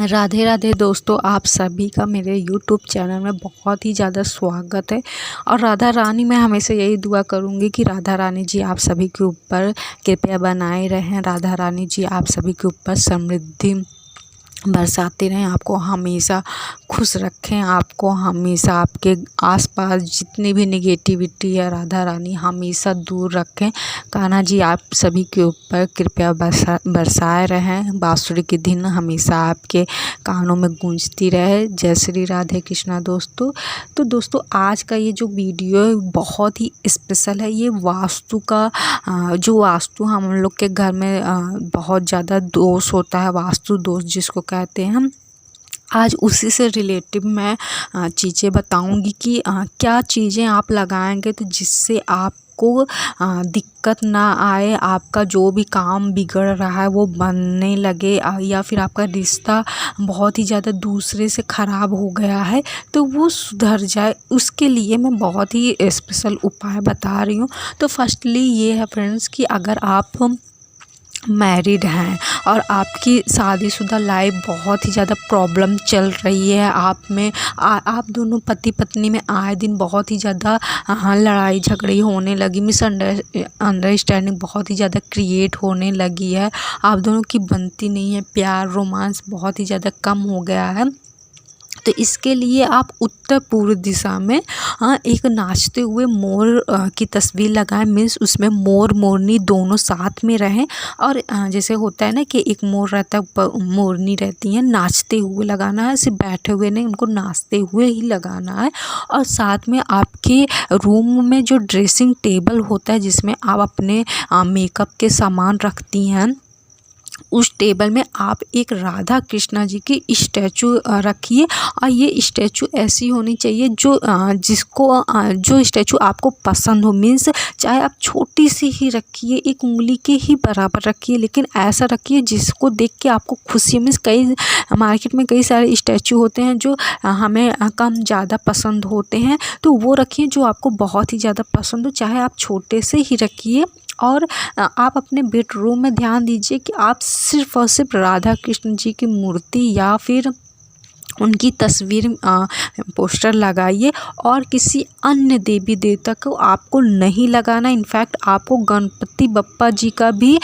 राधे राधे दोस्तों, आप सभी का मेरे YouTube चैनल में बहुत ही ज़्यादा स्वागत है। और राधा रानी, मैं हमेशा यही दुआ करूँगी कि राधा रानी जी आप सभी के ऊपर कृपया बनाए रहें। राधा रानी जी आप सभी के ऊपर समृद्धि बरसाते रहें, आपको हमेशा खुश रखें, आपको हमेशा आपके आसपास जितनी भी नेगेटिविटी है राधा रानी हमेशा दूर रखें। कान्हा जी आप सभी के ऊपर कृपया बरसाए रहें। बांसुरी की धुन हमेशा आपके कानों में गूंजती रहे। जय श्री राधे कृष्णा दोस्तों। तो दोस्तों, आज का ये जो वीडियो है बहुत ही स्पेशल है। ये वास्तु का जो वास्तु हम लोग के घर में बहुत ज़्यादा दोष होता है, वास्तु दोष जिसको कहते हैं हम, आज उसी से रिलेटिव मैं चीज़ें बताऊंगी कि क्या चीज़ें आप लगाएंगे तो जिससे आपको दिक्कत ना आए, आपका जो भी काम बिगड़ रहा है वो बनने लगे, या फिर आपका रिश्ता बहुत ही ज़्यादा दूसरे से ख़राब हो गया है तो वो सुधर जाए। उसके लिए मैं बहुत ही स्पेशल उपाय बता रही हूँ। तो फर्स्टली ये है फ्रेंड्स कि अगर आप मैरिड हैं और आपकी शादीशुदा लाइफ बहुत ही ज़्यादा प्रॉब्लम चल रही है, आप में आप दोनों पति पत्नी में आए दिन बहुत ही ज़्यादा लड़ाई झगड़ी होने लगी, अंडरस्टैंडिंग बहुत ही ज़्यादा क्रिएट होने लगी है, आप दोनों की बनती नहीं है, प्यार रोमांस बहुत ही ज़्यादा कम हो गया है, तो इसके लिए आप उत्तर पूर्व दिशा में एक नाचते हुए मोर की तस्वीर लगाएं। मीन्स उसमें मोर मोरनी दोनों साथ में रहें। और जैसे होता है ना कि एक मोर रहता है, ऊपर मोरनी रहती है, नाचते हुए लगाना है, सिर्फ बैठे हुए नहीं, उनको नाचते हुए ही लगाना है। और साथ में आपके रूम में जो ड्रेसिंग टेबल होता है जिसमें आप अपने मेकअप के सामान रखती हैं, उस टेबल में आप एक राधा कृष्णा जी की स्टैचू रखिए। और ये स्टैचू ऐसी होनी चाहिए जो स्टैचू आपको पसंद हो। मीन्स चाहे आप छोटी सी ही रखिए, एक उंगली के ही बराबर रखिए, लेकिन ऐसा रखिए जिसको देख के आपको खुशी। मीन्स कई मार्केट में कई सारे स्टैचू होते हैं जो हमें कम ज़्यादा पसंद होते हैं, तो वो रखिए जो आपको बहुत ही ज़्यादा पसंद हो, चाहे आप छोटे से ही रखिए। और आप अपने बेडरूम में ध्यान दीजिए कि आप सिर्फ़ और सिर्फ राधा कृष्ण जी की मूर्ति या फिर उनकी तस्वीर पोस्टर लगाइए, और किसी अन्य देवी देवता को आपको नहीं लगाना। इनफैक्ट आपको गणपति बप्पा जी का भी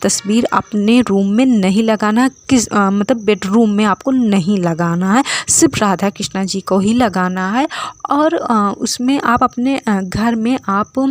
तस्वीर अपने रूम में नहीं लगाना, मतलब बेडरूम में आपको नहीं लगाना है, सिर्फ राधा कृष्णा जी को ही लगाना है। और उसमें आप अपने घर में आप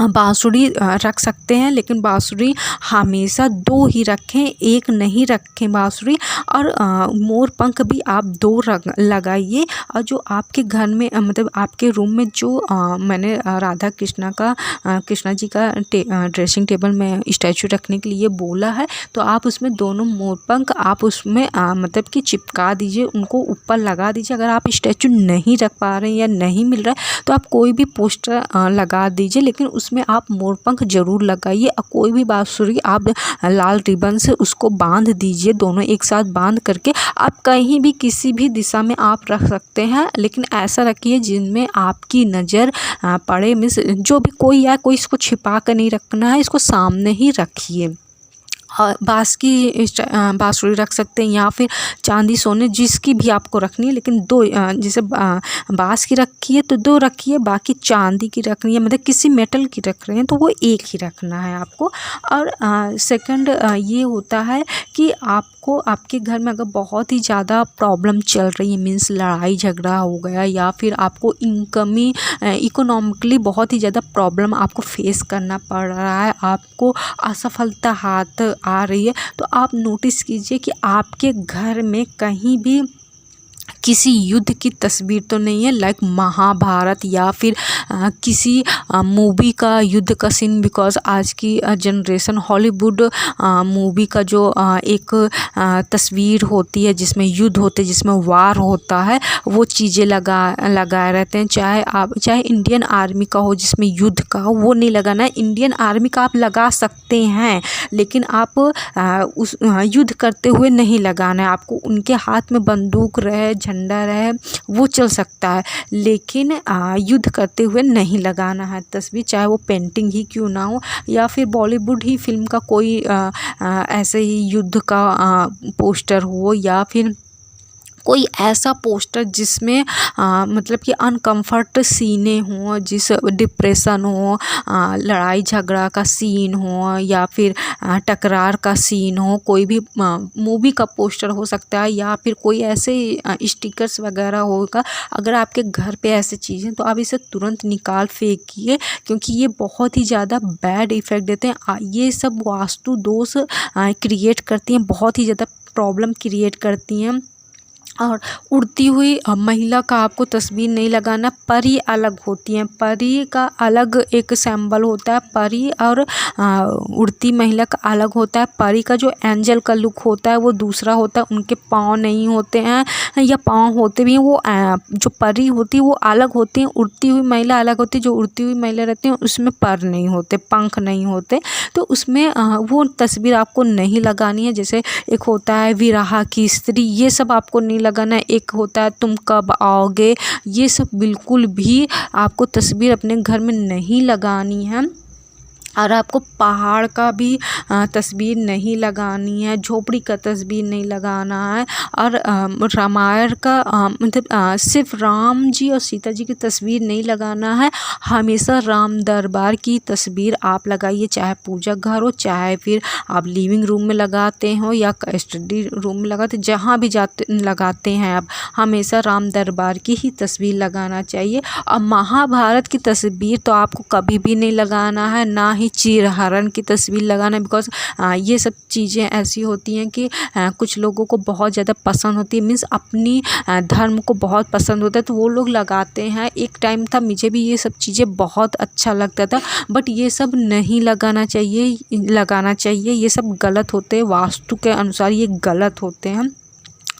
बांसुरी रख सकते हैं, लेकिन बांसुरी हमेशा 2 ही रखें, एक नहीं रखें बांसुरी। और मोर पंख भी आप 2 लगाइए। और जो आपके घर में मतलब आपके रूम में जो मैंने राधा कृष्णा जी का ड्रेसिंग टेबल में स्टैचू रखने के लिए बोला है, तो आप उसमें दोनों मोर पंख आप उसमें मतलब कि चिपका दीजिए, उनको ऊपर लगा दीजिए। अगर आप स्टैचू नहीं रख पा रहे हैं या नहीं मिल रहा है तो आप कोई भी पोस्टर लगा दीजिए, लेकिन उसमें आप मोरपंख ज़रूर लगाइए। और कोई भी बांसुरी आप लाल रिबन से उसको बांध दीजिए, दोनों एक साथ बांध करके आप कहीं भी किसी भी दिशा में आप रख सकते हैं, लेकिन ऐसा रखिए जिनमें आपकी नज़र पड़े। मीन्स जो भी कोई इसको छिपा कर नहीं रखना है, इसको सामने ही रखिए। बांसुरी रख सकते हैं या फिर चांदी सोने जिसकी भी आपको रखनी है, लेकिन 2 जैसे बांस की रखिए तो 2 रखिए, बाकी चांदी की रखनी है, मतलब किसी मेटल की रख रहे हैं तो वो एक ही रखना है आपको। और सेकंड ये होता है कि आपको आपके घर में अगर बहुत ही ज़्यादा प्रॉब्लम चल रही है, मीन्स लड़ाई झगड़ा हो गया, या फिर आपको इकोनॉमिकली बहुत ही ज़्यादा प्रॉब्लम आपको फेस करना पड़ रहा है, आपको असफलता हाथ आ रही है, तो आप नोटिस कीजिए कि आपके घर में कहीं भी किसी युद्ध की तस्वीर तो नहीं है, लाइक महाभारत या फिर किसी मूवी का युद्ध का सीन। बिकॉज आज की जनरेशन हॉलीवुड मूवी का जो एक तस्वीर होती है जिसमें युद्ध होते हैं, जिसमें वार होता है, वो चीज़ें लगाए रहते हैं। चाहे इंडियन आर्मी का हो जिसमें युद्ध का हो, वो नहीं लगाना है। इंडियन आर्मी का आप लगा सकते हैं, लेकिन आप उस युद्ध करते हुए नहीं लगाना है। आपको उनके हाथ में बंदूक रहे, झंडा सिलेंडर है वो चल सकता है, लेकिन युद्ध करते हुए नहीं लगाना है तस्वीर, चाहे वो पेंटिंग ही क्यों ना हो या फिर बॉलीवुड ही फिल्म का कोई ऐसे ही युद्ध का पोस्टर हो या फिर कोई ऐसा पोस्टर जिसमें मतलब कि अनकम्फर्ट सीने हों, जिस डिप्रेशन हो, लड़ाई झगड़ा का सीन हो या फिर टकरार का सीन हो, कोई भी मूवी का पोस्टर हो सकता है या फिर कोई ऐसे स्टिकर्स वगैरह होगा। अगर आपके घर पे ऐसी चीज़ें तो आप इसे तुरंत निकाल फेंकिए, क्योंकि ये बहुत ही ज़्यादा बैड इफ़ेक्ट देते हैं। ये सब वास्तु दोष क्रिएट करती हैं, बहुत ही ज़्यादा प्रॉब्लम क्रिएट करती हैं। और उड़ती हुई महिला का आपको तस्वीर नहीं लगाना। परी अलग होती हैं, परी का अलग एक सिंबल होता है, परी और उड़ती महिला का अलग होता है। परी का जो एंजल का लुक होता है वो दूसरा होता है, उनके पाँव नहीं होते हैं या पाँव होते भी हैं, वो जो परी होती है वो अलग होती हैं। उड़ती हुई महिला अलग होती है, जो उड़ती हुई महिला रहती हैं उसमें पर नहीं होते, पंख नहीं होते, तो उसमें वो तस्वीर आपको नहीं लगानी है। जैसे एक होता है विराह की स्त्री, ये सब आपको नहीं लगाना है। एक होता है तुम कब आओगे, ये सब बिल्कुल भी आपको तस्वीर अपने घर में नहीं लगानी है। और आपको पहाड़ का भी तस्वीर नहीं लगानी है, झोपड़ी का तस्वीर नहीं लगाना है। और रामायण का मतलब सिर्फ राम जी और सीता जी की तस्वीर नहीं लगाना है, हमेशा राम दरबार की तस्वीर आप लगाइए, चाहे पूजा घर हो, चाहे फिर आप लिविंग रूम में लगाते हो या स्टडी रूम में लगाते, जहाँ भी जाते लगाते हैं आप, हमेशा राम दरबार की ही तस्वीर लगाना चाहिए। और महाभारत की तस्वीर तो आपको कभी भी नहीं लगाना है, ना ही चीरहरण की तस्वीर लगाना, बिकॉज ये सब चीज़ें ऐसी होती हैं कि कुछ लोगों को बहुत ज़्यादा पसंद होती है, मीन्स अपनी धर्म को बहुत पसंद होता है तो वो लोग लगाते हैं। एक टाइम था मुझे भी ये सब चीज़ें बहुत अच्छा लगता था, बट ये सब नहीं लगाना चाहिए, ये सब गलत होते हैं, वास्तु के अनुसार ये गलत होते हैं।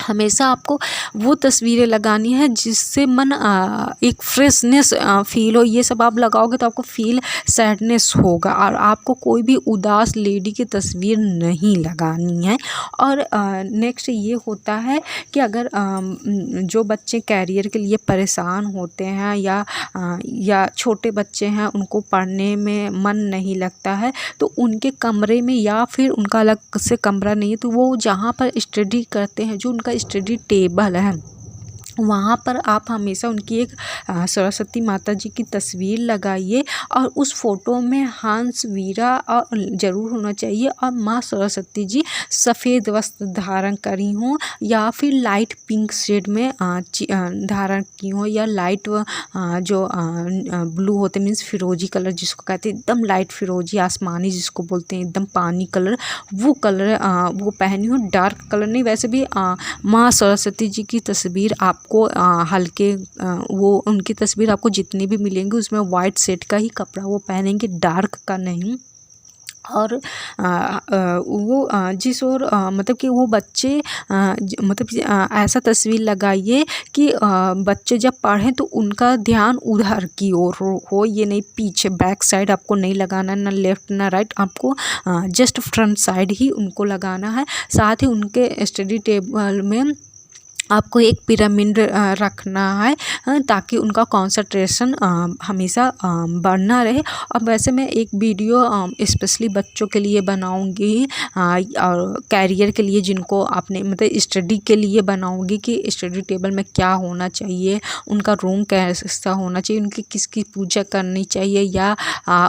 हमेशा आपको वो तस्वीरें लगानी है जिससे मन एक फ्रेशनेस फील हो। ये सब आप लगाओगे तो आपको फील सैडनेस होगा, और आपको कोई भी उदास लेडी की तस्वीर नहीं लगानी है। और नेक्स्ट ये होता है कि अगर जो बच्चे कैरियर के लिए परेशान होते हैं या छोटे बच्चे हैं, उनको पढ़ने में मन नहीं लगता है, तो उनके कमरे में या फिर उनका अलग से कमरा नहीं है तो वो जहाँ पर स्टडी करते हैं, जो उनका स्टडी टेबल है, वहाँ पर आप हमेशा उनकी एक सरस्वती माता जी की तस्वीर लगाइए, और उस फोटो में हंस वीरा और ज़रूर होना चाहिए, और माँ सरस्वती जी सफ़ेद वस्त्र धारण करी हों या फिर लाइट पिंक शेड में धारण की हों, या लाइट जो ब्लू होते मीन्स फिरोजी कलर जिसको कहते हैं, एकदम लाइट फिरोजी आसमानी जिसको बोलते हैं, एकदम पानी कलर, वो कलर वो पहनी हो, डार्क कलर नहीं। वैसे भी माँ सरस्वती जी की तस्वीर आपको हल्के वो उनकी तस्वीर आपको जितनी भी मिलेंगी उसमें वाइट शेड का ही कपड़ा वो पहनेंगे, डार्क का नहीं। और वो जिस और मतलब कि वो बच्चे मतलब ऐसा तस्वीर लगाइए कि बच्चे जब पढ़ें तो उनका ध्यान उधर की ओर हो, ये नहीं पीछे बैक साइड आपको नहीं लगाना, ना लेफ़्ट ना राइट, आपको जस्ट फ्रंट साइड ही उनको लगाना है। साथ ही उनके स्टडी टेबल में आपको एक पिरामिड रखना है ताकि उनका कंसंट्रेशन हमेशा बढ़ना रहे। और वैसे मैं एक वीडियो स्पेशली बच्चों के लिए बनाऊंगी और कैरियर के लिए, जिनको आपने मतलब स्टडी के लिए बनाऊंगी कि स्टडी टेबल में क्या होना चाहिए, उनका रूम कैसा होना चाहिए, उनकी किसकी पूजा करनी चाहिए, या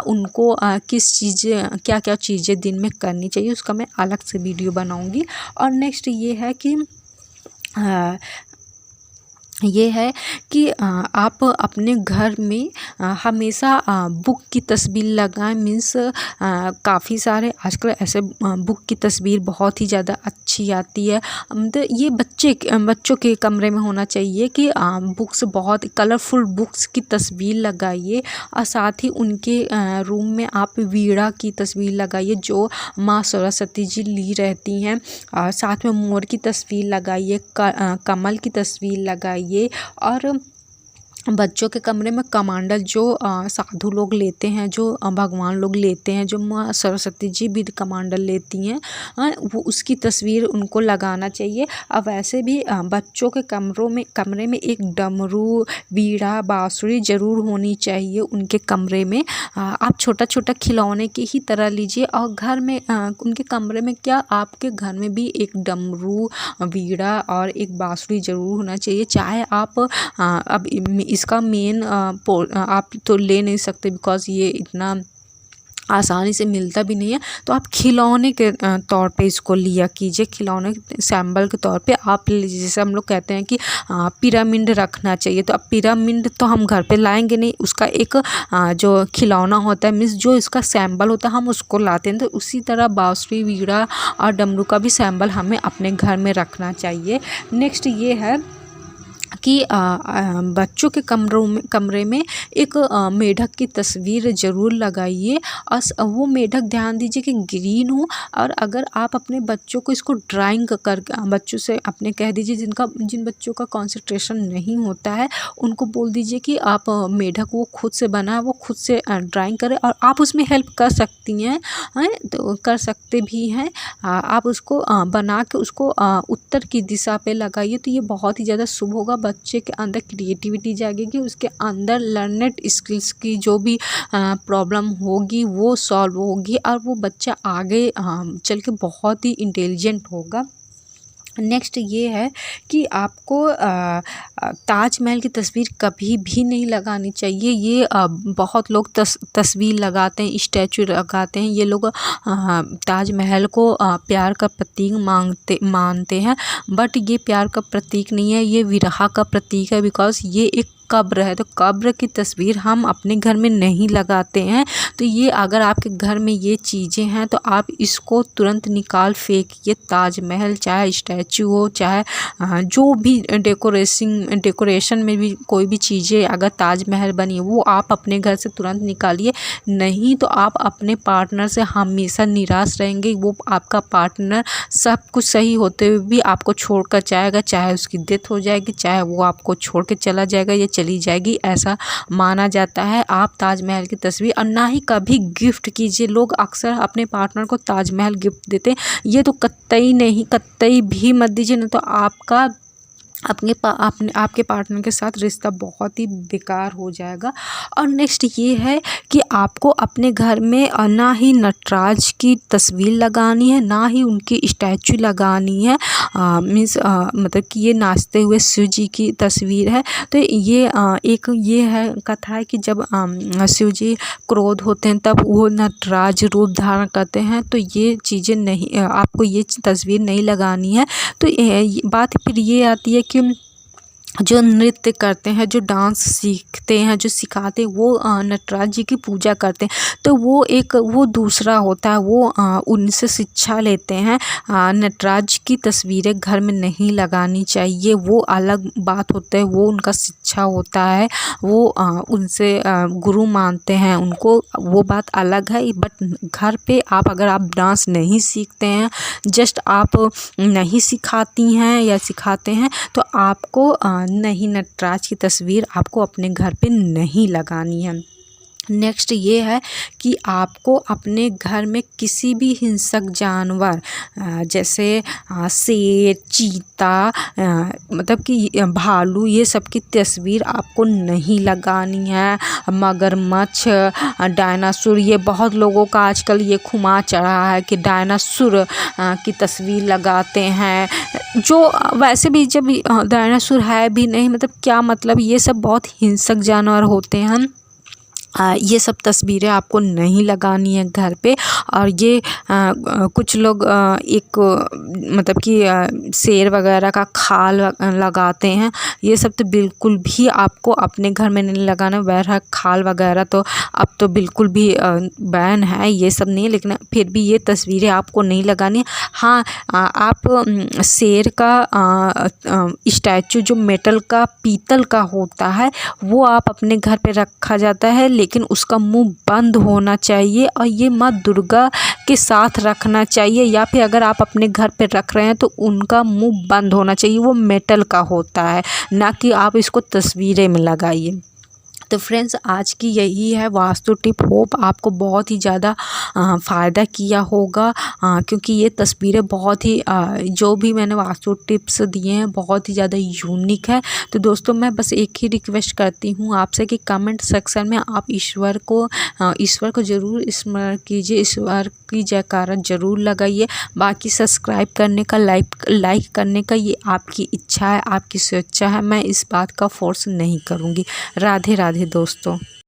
उनको किस चीज़ें क्या क्या चीज़ें दिन में करनी चाहिए, उसका मैं अलग से वीडियो बनाऊंगी। और नेक्स्ट ये है कि आप अपने घर में हमेशा बुक की तस्वीर लगाएं, मीन्स काफ़ी सारे आजकल ऐसे बुक की तस्वीर बहुत ही ज़्यादा अच्छी आती है। मतलब ये बच्चों के कमरे में होना चाहिए कि बुक्स बहुत कलरफुल बुक्स की तस्वीर लगाइए, और साथ ही उनके रूम में आप वीणा की तस्वीर लगाइए जो माँ सरस्वती जी ली रहती हैं, और साथ में मोर की तस्वीर लगाइए, कमल की तस्वीर लगाइए, और बच्चों के कमरे में कमंडल जो साधु लोग लेते हैं, जो भगवान लोग लेते हैं, जो माँ सरस्वती जी भी कमंडल लेती हैं, वो उसकी तस्वीर उनको लगाना चाहिए। अब वैसे भी बच्चों के कमरे में एक डमरू, बीड़ा, बांसुरी ज़रूर होनी चाहिए उनके कमरे में। आप छोटा छोटा खिलौने की ही तरह लीजिए, और घर में उनके कमरे में क्या, आपके घर में भी एक डमरू, बीड़ा और एक बांसुरी ज़रूर होना चाहिए। चाहे आप अब इसका मेन आप तो ले नहीं सकते, बिकॉज़ ये इतना आसानी से मिलता भी नहीं है, तो आप खिलौने के तौर पे इसको लिया कीजिए। खिलौने सैम्बल के तौर पे आप ले लीजिए। जैसे हम लोग कहते हैं कि पिरामिड रखना चाहिए, तो अब पिरामिड तो हम घर पे लाएंगे नहीं, उसका एक जो खिलौना होता है, मीन्स जो इसका सैम्बल होता है, हम उसको लाते हैं। तो उसी तरह बांसुरी, वीणा और डमरू का भी सैम्बल हमें अपने घर में रखना चाहिए। नेक्स्ट ये है कि बच्चों के कमरे में एक मेढक की तस्वीर ज़रूर लगाइए, और वो मेढक ध्यान दीजिए कि ग्रीन हो। और अगर आप अपने बच्चों को इसको ड्राइंग कर बच्चों से अपने कह दीजिए, जिन बच्चों का कंसंट्रेशन नहीं होता है, उनको बोल दीजिए कि आप मेढक वो खुद से बना है, वो खुद से ड्राइंग करें, और आप उसमें हेल्प कर सकती हैं, तो कर सकते भी हैं। आप उसको बना के उसको उत्तर की दिशा पे लगाइए, तो ये बहुत ही ज़्यादा शुभ होगा। बच्चे के अंदर क्रिएटिविटी जागेगी, उसके अंदर लर्नेड स्किल्स की जो भी प्रॉब्लम होगी वो सॉल्व होगी, और वो बच्चा आगे चल के बहुत ही इंटेलिजेंट होगा। नेक्स्ट ये है कि आपको ताजमहल की तस्वीर कभी भी नहीं लगानी चाहिए। ये बहुत लोग तस्वीर लगाते हैं, स्टैचू लगाते हैं। ये लोग ताजमहल को प्यार का प्रतीक मानते हैं, बट ये प्यार का प्रतीक नहीं है, ये विरह का प्रतीक है। बिकॉज़ ये एक कब्र है, तो कब्र की तस्वीर हम अपने घर में नहीं लगाते हैं। तो ये अगर आपके घर में ये चीज़ें हैं, तो आप इसको तुरंत निकाल फेंकिए। ताजमहल चाहे स्टैचू हो, चाहे जो भी डेकोरेशन में भी कोई भी चीज़ें अगर ताजमहल बनी है, वो आप अपने घर से तुरंत निकालिए। नहीं तो आप अपने पार्टनर से हमेशा निराश रहेंगे। वो आपका पार्टनर सब कुछ सही होते हुए भी आपको छोड़कर जाएगा, चाहे उसकी डेथ हो जाएगी, चाहे वो आपको छोड़ के चला जाएगा या चली जाएगी, ऐसा माना जाता है। आप ताजमहल की तस्वीर और ना ही कभी गिफ्ट कीजिए। लोग अक्सर अपने पार्टनर को ताजमहल गिफ्ट देते हैं, ये तो कतई भी मत दीजिए, नहीं तो आपका आपके पार्टनर के साथ रिश्ता बहुत ही बेकार हो जाएगा। और नेक्स्ट ये है कि आपको अपने घर में ना ही नटराज की तस्वीर लगानी है, ना ही उनकी स्टैचू लगानी है। मीन्स मतलब कि ये नाचते हुए शिव जी की तस्वीर है। तो ये एक ये है कथा है कि जब शिव जी क्रोध होते हैं, तब वो नटराज रूप धारण करते हैं। तो ये चीज़ें नहीं, आपको ये तस्वीर नहीं लगानी है। तो बात फिर ये आती है कि जो नृत्य करते हैं, जो डांस सीखते हैं, जो सिखाते हैं, वो नटराज जी की पूजा करते हैं। तो वो दूसरा होता है, वो उनसे शिक्षा लेते हैं। नटराज की तस्वीरें घर में नहीं लगानी चाहिए, वो अलग बात होता है, वो उनका शिक्षा होता है, वो उनसे गुरु मानते हैं उनको, वो बात अलग है। बट घर पे आप अगर आप डांस नहीं सीखते हैं, जस्ट आप नहीं सिखाती हैं या सिखाते हैं, तो आपको नहीं, नटराज की तस्वीर आपको अपने घर पे नहीं लगानी है। नेक्स्ट ये है कि आपको अपने घर में किसी भी हिंसक जानवर जैसे शेर, चीता, मतलब कि भालू, ये सब की तस्वीर आपको नहीं लगानी है। मगरमच्छ, डायनासोर, ये बहुत लोगों का आजकल ये खुमा चढ़ा है कि डायनासोर की तस्वीर लगाते हैं, जो वैसे भी जब डायनासोर है भी नहीं, मतलब क्या मतलब, ये सब बहुत हिंसक जानवर होते हैं। ये सब तस्वीरें आपको नहीं लगानी है घर पे। और ये कुछ लोग एक मतलब कि शेर वगैरह का खाल लगाते हैं, ये सब तो बिल्कुल भी आपको अपने घर में नहीं लगाना। बहरहाल खाल वगैरह तो अब तो बिल्कुल भी बैन है, ये सब नहीं, लेकिन फिर भी ये तस्वीरें आपको नहीं लगानी। हाँ, आप शेर का स्टैचू जो मेटल का, पीतल का होता है, वो आप अपने घर पे रखा जाता है, लेकिन उसका मुंह बंद होना चाहिए और ये माँ दुर्गा के साथ रखना चाहिए, या फिर अगर आप अपने घर पे रख रहे हैं तो उनका मुंह बंद होना चाहिए। वो मेटल का होता है, ना कि आप इसको तस्वीरें में लगाइए। तो फ्रेंड्स, आज की यही है वास्तु टिप। होप आपको बहुत ही ज़्यादा फ़ायदा किया होगा, क्योंकि ये तस्वीरें बहुत ही जो भी मैंने वास्तु टिप्स दिए हैं बहुत ही ज़्यादा यूनिक है। तो दोस्तों, मैं बस एक ही रिक्वेस्ट करती हूँ आपसे कि कमेंट सेक्शन में आप ईश्वर को ज़रूर स्मरण कीजिए, ईश्वर की जयकारा ज़रूर लगाइए। बाकी सब्सक्राइब करने का, लाइक करने का ये आपकी इच्छा है, आपकी स्वेच्छा है। मैं इस बात का फोर्स नहीं करूँगी। राधे राधे दोस्तों।